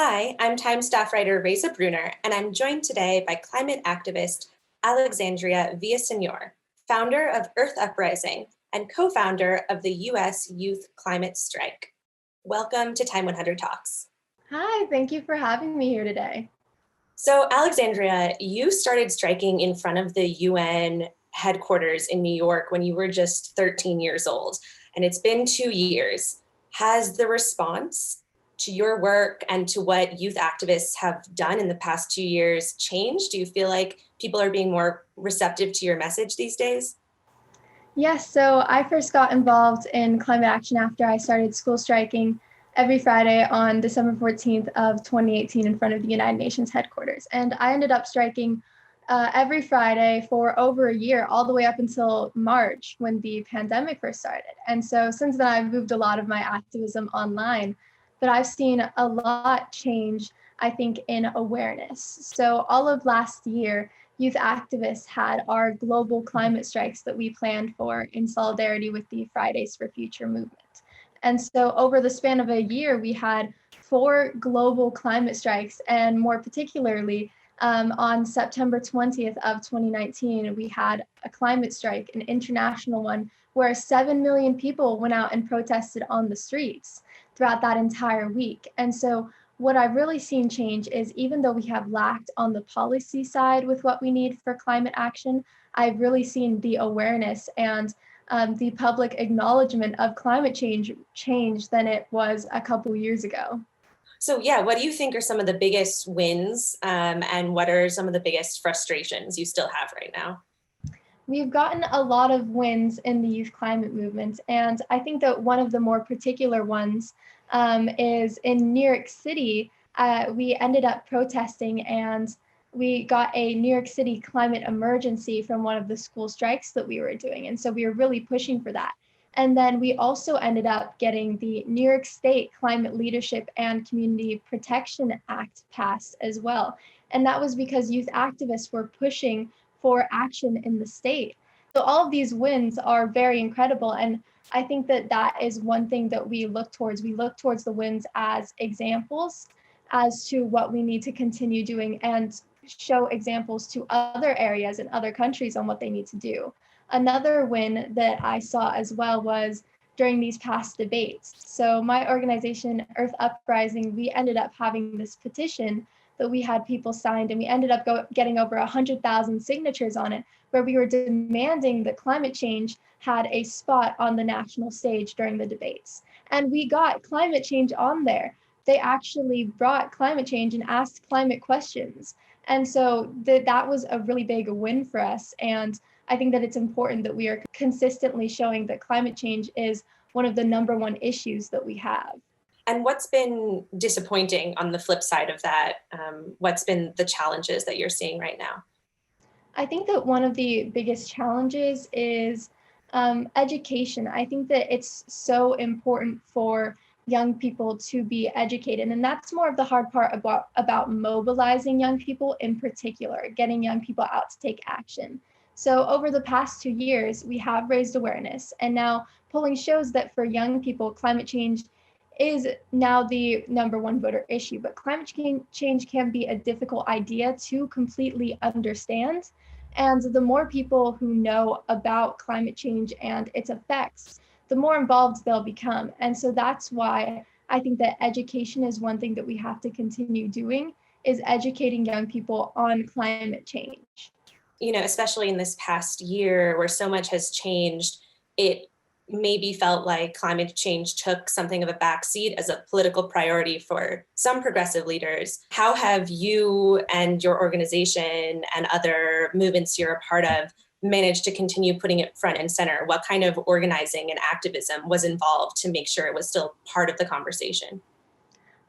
Hi, I'm Time staff writer Raisa Bruner, and I'm joined today by climate activist Alexandria Villaseñor, founder of Earth Uprising and co-founder of the U.S. Youth Climate Strike. Welcome to TIME100 Talks. Hi, thank you for having me here today. So, Alexandria, you started striking in front of the UN headquarters in New York when you were just 13 years old, and it's been 2 years. Has the response to your work and to what youth activists have done in the past 2 years changed? Do you feel like people are being more receptive to your message these days? Yes, so I first got involved in climate action after I started school striking every Friday on December 14th of 2018 in front of the United Nations headquarters. And I ended up striking every Friday for over a year, all the way up until March when the pandemic first started. And so since then, I've moved a lot of my activism online, but I've seen a lot change, I think, in awareness. So all of last year, youth activists had our global climate strikes that we planned for in solidarity with the Fridays for Future movement. And so over the span of a year, we had 4 global climate strikes, and more particularly, on September 20th of 2019, we had a climate strike, an international one, where 7 million people went out and protested on the streets throughout that entire week. And so what I've really seen change is, even though we have lacked on the policy side with what we need for climate action, I've really seen the awareness and the public acknowledgement of climate change than it was a couple years ago. So, yeah, what do you think are some of the biggest wins and what are some of the biggest frustrations you still have right now? We've gotten a lot of wins in the youth climate movement, and I think that one of the more particular ones is in New York City. We ended up protesting, and we got a New York City climate emergency from one of the school strikes that we were doing, and so we were really pushing for that. And then we also ended up getting the New York State Climate Leadership and Community Protection Act passed as well. And that was because youth activists were pushing for action in the state. So all of these wins are very incredible. And I think that that is one thing that we look towards. We look towards the wins as examples as to what we need to continue doing and show examples to other areas and other countries on what they need to do. Another win that I saw as well was during these past debates. So my organization, Earth Uprising, we ended up having this petition that we had people signed, and we ended up getting over 100,000 signatures on it, where we were demanding that climate change had a spot on the national stage during the debates. And we got climate change on there. They actually brought climate change and asked climate questions. And so that was a really big win for us. And I think that it's important that we are consistently showing that climate change is one of the #1 issues that we have. And what's been disappointing on the flip side of that? What's been the challenges that you're seeing right now? I think that one of the biggest challenges is education. I think that it's so important for young people to be educated, and that's more of the hard part about mobilizing young people in particular, getting young people out to take action. So over the past 2 years, we have raised awareness, and now polling shows that for young people, climate change is now the #1 voter issue. But climate change can be a difficult idea to completely understand. And the more people who know about climate change and its effects, the more involved they'll become. And so that's why I think that education is one thing that we have to continue doing, is educating young people on climate change. You know, especially in this past year where so much has changed, it maybe felt like climate change took something of a backseat as a political priority for some progressive leaders. How have you and your organization and other movements you're a part of managed to continue putting it front and center? What kind of organizing and activism was involved to make sure it was still part of the conversation?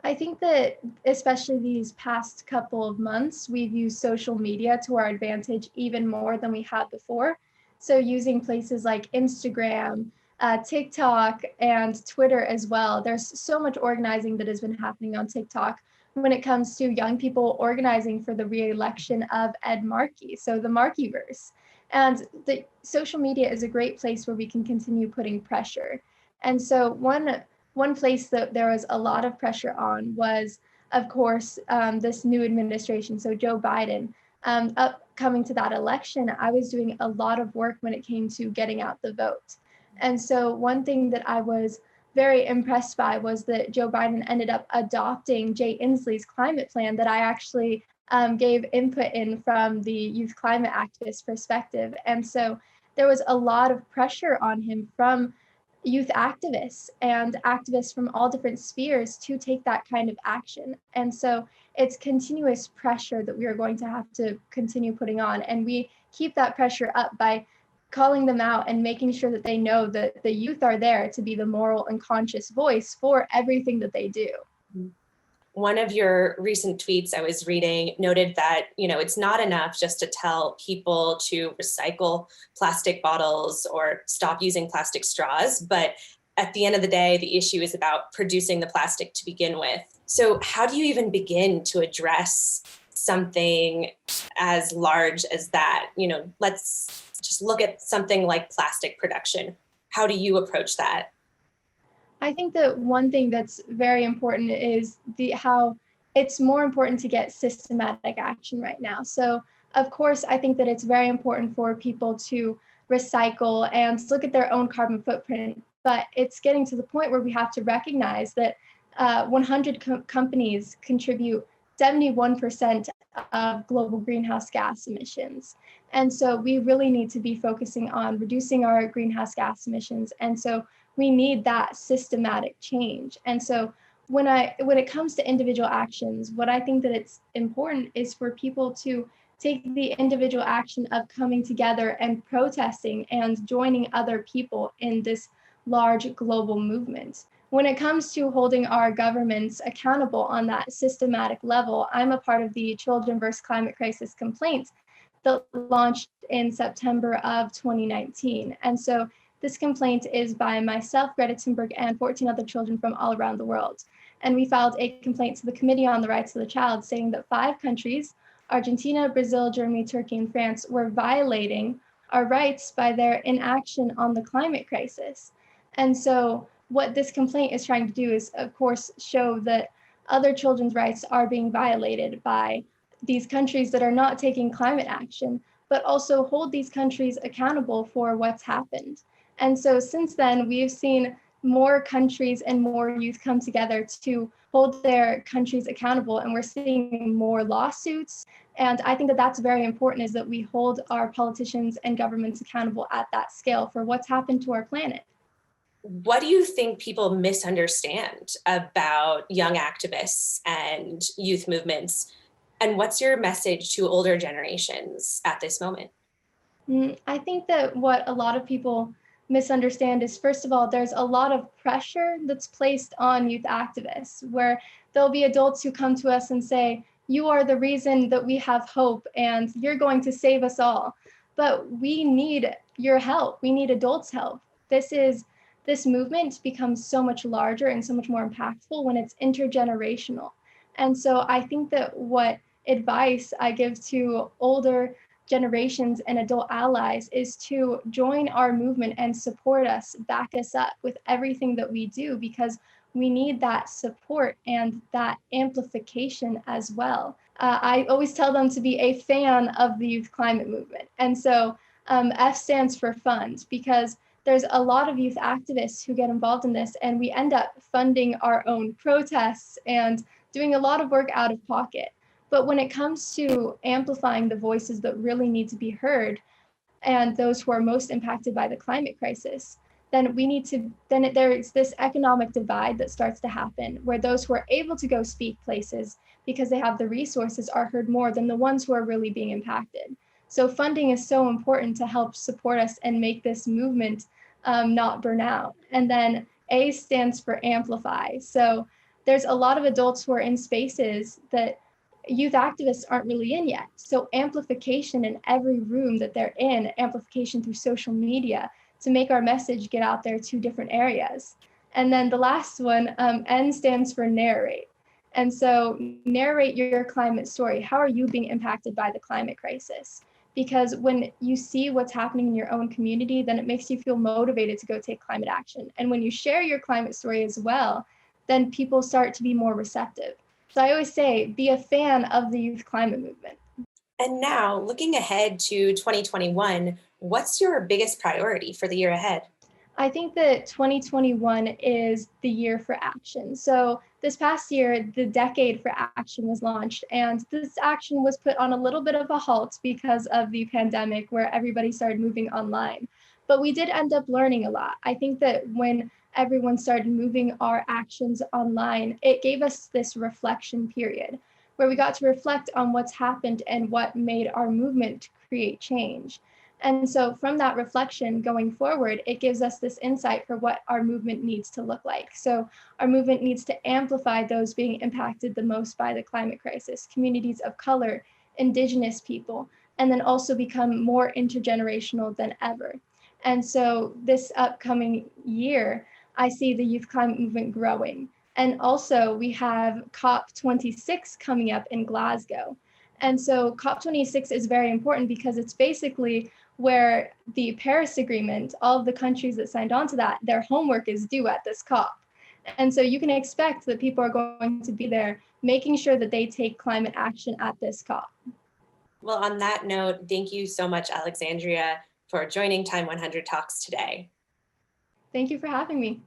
I think that especially these past couple of months, we've used social media to our advantage even more than we had before. So using places like Instagram, TikTok, and Twitter as well. There's so much organizing that has been happening on TikTok when it comes to young people organizing for the re-election of Ed Markey, so the Markeyverse. And the social media is a great place where we can continue putting pressure. And so one place that there was a lot of pressure on was of course, this new administration, so Joe Biden, upcoming to that election, I was doing a lot of work when it came to getting out the vote. And so one thing that I was very impressed by was that Joe Biden ended up adopting Jay Inslee's climate plan that I actually gave input in from the youth climate activist perspective. And so there was a lot of pressure on him from youth activists and activists from all different spheres to take that kind of action. And so it's continuous pressure that we are going to have to continue putting on. And we keep that pressure up by calling them out and making sure that they know that the youth are there to be the moral and conscious voice for everything that they do. One of your recent tweets I was reading noted that, it's not enough just to tell people to recycle plastic bottles or stop using plastic straws, but at the end of the day, the issue is about producing the plastic to begin with. So how do you even begin to address something as large as that? Let's just look at something like plastic production. How do you approach that? I think that one thing that's very important is how it's more important to get systematic action right now. So of course, I think that it's very important for people to recycle and look at their own carbon footprint, but it's getting to the point where we have to recognize that 100 companies contribute 71% of global greenhouse gas emissions. And so we really need to be focusing on reducing our greenhouse gas emissions. And so we need that systematic change. And so when it comes to individual actions, what I think that it's important is for people to take the individual action of coming together and protesting and joining other people in this large global movement. When it comes to holding our governments accountable on that systematic level, I'm a part of the Children vs. Climate Crisis complaint that launched in September of 2019. And so this complaint is by myself, Greta Thunberg, and 14 other children from all around the world. And we filed a complaint to the Committee on the Rights of the Child saying that 5 countries, Argentina, Brazil, Germany, Turkey, and France, were violating our rights by their inaction on the climate crisis. And so what this complaint is trying to do is, of course, show that other children's rights are being violated by these countries that are not taking climate action, but also hold these countries accountable for what's happened. And so since then, we've seen more countries and more youth come together to hold their countries accountable, and we're seeing more lawsuits. And I think that that's very important, is that we hold our politicians and governments accountable at that scale for what's happened to our planet. What do you think people misunderstand about young activists and youth movements? And what's your message to older generations at this moment? I think that what a lot of people misunderstand is, first of all, there's a lot of pressure that's placed on youth activists, where there'll be adults who come to us and say, you are the reason that we have hope and you're going to save us all. But we need your help. We need adults' help. This movement becomes so much larger and so much more impactful when it's intergenerational. And so I think that what advice I give to older generations and adult allies is to join our movement and support us, back us up with everything that we do, because we need that support and that amplification as well. I always tell them to be a fan of the youth climate movement. And so F stands for fund, because there's a lot of youth activists who get involved in this, and we end up funding our own protests and doing a lot of work out of pocket. But when it comes to amplifying the voices that really need to be heard, and those who are most impacted by the climate crisis, then there's this economic divide that starts to happen, where those who are able to go speak places because they have the resources are heard more than the ones who are really being impacted. So funding is so important to help support us and make this movement not burn out. And then A stands for amplify. So there's a lot of adults who are in spaces that youth activists aren't really in yet. So amplification in every room that they're in, amplification through social media to make our message get out there to different areas. And then the last one, N stands for narrate. And so narrate your climate story. How are you being impacted by the climate crisis? Because when you see what's happening in your own community, then it makes you feel motivated to go take climate action. And when you share your climate story as well, then people start to be more receptive. So I always say, be a fan of the youth climate movement. And now, looking ahead to 2021, what's your biggest priority for the year ahead? I think that 2021 is the year for action. So this past year, the Decade for Action was launched, and this action was put on a little bit of a halt because of the pandemic where everybody started moving online. But we did end up learning a lot. I think that when everyone started moving our actions online, it gave us this reflection period where we got to reflect on what's happened and what made our movement create change. And so from that reflection going forward, it gives us this insight for what our movement needs to look like. So our movement needs to amplify those being impacted the most by the climate crisis, communities of color, indigenous people, and then also become more intergenerational than ever. And so this upcoming year, I see the youth climate movement growing. And also we have COP26 coming up in Glasgow. And so COP26 is very important because it's basically where the Paris Agreement, all of the countries that signed on to that, their homework is due at this COP. And so you can expect that people are going to be there making sure that they take climate action at this COP. Well, on that note, thank you so much, Alexandria, for joining Time 100 Talks today. Thank you for having me.